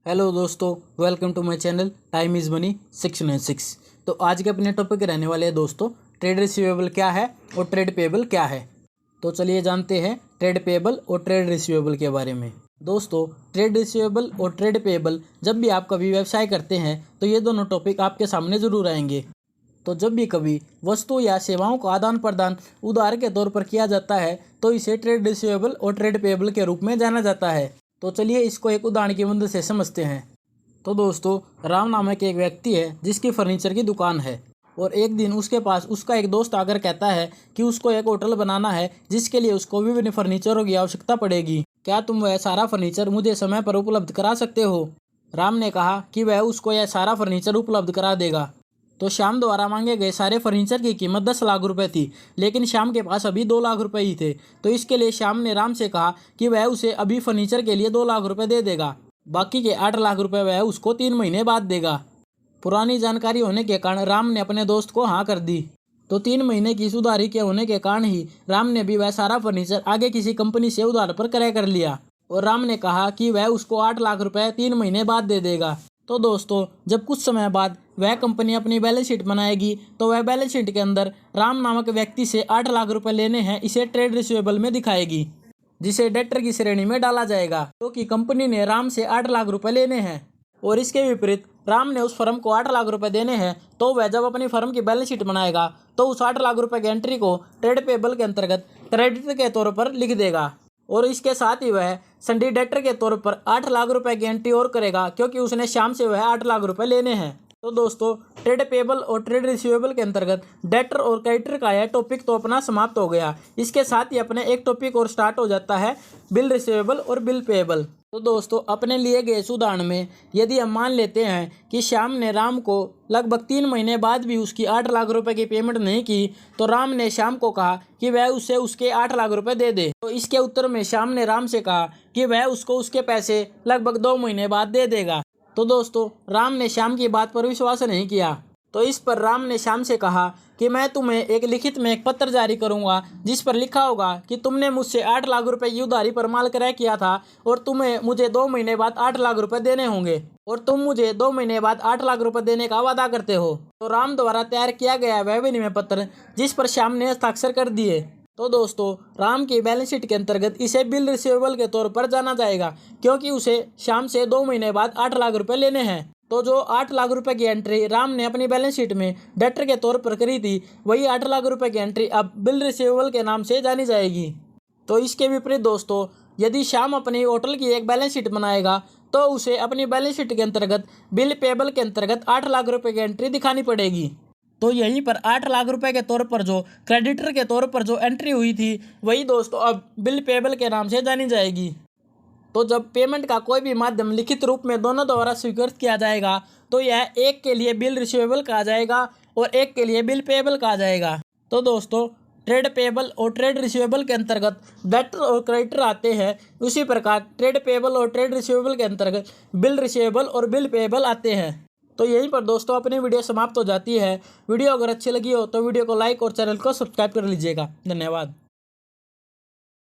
Hello दोस्तों, welcome to my channel time is money 696। तो आज के अपने टॉपिक रहने वाले हैं दोस्तों, ट्रेड रिसीवेबल क्या है और ट्रेड पेबल क्या है। तो चलिए जानते हैं ट्रेड पेबल और ट्रेड रिसीवेबल के बारे में। दोस्तों, ट्रेड रिसीवेबल और ट्रेड पेबल जब भी आप कभी व्यवसाय करते हैं तो ये दोनों टॉपिक आपके सामने ज़रूर आएंगे। तो जब भी कभी वस्तु या सेवाओं का आदान प्रदान उधार के तौर पर किया जाता है तो इसे ट्रेड रिसीवेबल और ट्रेड पेबल के रूप में जाना जाता है। तो चलिए इसको एक उदाहरण की मदद से समझते हैं। तो दोस्तों, राम नामक एक व्यक्ति है जिसकी फर्नीचर की दुकान है और एक दिन उसके पास उसका एक दोस्त आकर कहता है कि उसको एक होटल बनाना है जिसके लिए उसको विभिन्न फर्नीचरों की आवश्यकता पड़ेगी। क्या तुम वह सारा फर्नीचर मुझे समय पर उपलब्ध करा सकते हो? राम ने कहा कि वह उसको यह सारा फर्नीचर उपलब्ध करा देगा। तो श्याम द्वारा मांगे गए सारे फर्नीचर की कीमत 10 लाख रुपए थी, लेकिन श्याम के पास अभी 2 लाख रुपए ही थे। तो इसके लिए श्याम ने राम से कहा कि वह उसे अभी फर्नीचर के लिए 2 लाख रुपए दे देगा, बाकी के 8 लाख रुपए वह उसको 3 महीने बाद देगा। पुरानी जानकारी होने के कारण राम ने अपने दोस्त को हाँ कर दी। तो 3 महीने की सुधारी के होने के कारण ही राम ने भी वह सारा फर्नीचर आगे किसी कंपनी से उधार पर क्रय कर लिया और राम ने कहा कि वह उसको 8 लाख रुपए 3 महीने बाद दे देगा। तो दोस्तों, जब कुछ समय बाद वह कंपनी अपनी बैलेंस शीट बनाएगी तो वह बैलेंस शीट के अंदर राम नामक व्यक्ति से 8 लाख रुपए लेने हैं इसे ट्रेड रिसीवेबल में दिखाएगी, जिसे डेटर की श्रेणी में डाला जाएगा क्योंकि कंपनी ने राम से 8 लाख रुपए लेने हैं। और इसके विपरीत राम ने उस फर्म को 8 लाख रुपए देने हैं, तो वह जब अपनी फर्म की बैलेंस शीट बनाएगा तो उस 8 लाख रुपए की एंट्री को ट्रेड पेबल के अंतर्गत क्रेडिट के तौर पर लिख देगा और इसके साथ ही वह संडी डेटर के तौर पर 8 लाख रुपए की एंट्री और करेगा क्योंकि उसने शाम से वह 8 लाख रुपए लेने हैं। तो दोस्तों, ट्रेड पेबल और ट्रेड रिसीवेबल के अंतर्गत डेटर और क्रेडिटर का यह टॉपिक तो अपना समाप्त हो गया। इसके साथ ही अपने एक टॉपिक और स्टार्ट हो जाता है बिल रिसीवेबल और बिल पेबल। तो दोस्तों, अपने लिए गए इस उदाहरण में यदि हम मान लेते हैं कि श्याम ने राम को लगभग 3 महीने बाद भी उसकी 8 लाख रुपए की पेमेंट नहीं की, तो राम ने श्याम को कहा कि वह उसे उसके 8 लाख रुपए दे दे। तो इसके उत्तर में श्याम ने राम से कहा कि वह उसको उसके पैसे लगभग 2 महीने बाद दे देगा। तो दोस्तों, राम ने श्याम की बात पर विश्वास नहीं किया। तो इस पर राम ने श्याम से कहा कि मैं तुम्हें एक लिखित में एक पत्र जारी करूंगा जिस पर लिखा होगा कि तुमने मुझसे 8 लाख रुपए की उधारी पर माल क्रय किया था और तुम्हें मुझे 2 महीने बाद 8 लाख रुपए देने होंगे और तुम मुझे 2 महीने बाद 8 लाख रुपए देने का वादा करते हो। तो राम द्वारा तैयार किया गया वह विनिमय पत्र जिस पर श्याम ने हस्ताक्षर कर दिए। तो दोस्तों, राम की बैलेंस शीट के अंतर्गत इसे बिल रिसीवेबल के तौर पर जाना जाएगा क्योंकि उसे शाम से 2 महीने बाद 8 लाख रुपए लेने हैं। तो जो 8 लाख रुपए की एंट्री राम ने अपनी बैलेंस शीट में डेटर के तौर पर करी थी, वही 8 लाख रुपए की एंट्री अब बिल रिसीवेबल के नाम से जानी जाएगी। तो इसके विपरीत दोस्तों, यदि श्याम अपनी होटल की एक बैलेंस शीट बनाएगा तो उसे अपनी बैलेंस शीट के अंतर्गत बिल पेबल के अंतर्गत 8 लाख रुपए की एंट्री दिखानी पड़ेगी। तो यहीं पर 8 लाख रुपए के तौर पर जो क्रेडिटर के तौर पर जो एंट्री हुई थी वही दोस्तों अब बिल पेबल के नाम से जानी जाएगी। तो जब पेमेंट का कोई भी माध्यम लिखित रूप में दोनों द्वारा स्वीकृत किया जाएगा तो यह एक के लिए बिल रिसीवेबल कहा जाएगा और एक के लिए बिल पेबल कहा जाएगा। तो दोस्तों, ट्रेड पेबल और ट्रेड रिसीवेबल के अंतर्गत डेटर और क्रेडिटर आते हैं, उसी प्रकार ट्रेड पेबल और ट्रेड रिसीवेबल के अंतर्गत बिल रिसीवेबल और बिल पेबल आते हैं। तो यहीं पर दोस्तों अपनी वीडियो समाप्त हो जाती है। वीडियो अगर अच्छी लगी हो तो वीडियो को लाइक और चैनल को सब्सक्राइब कर लीजिएगा। धन्यवाद।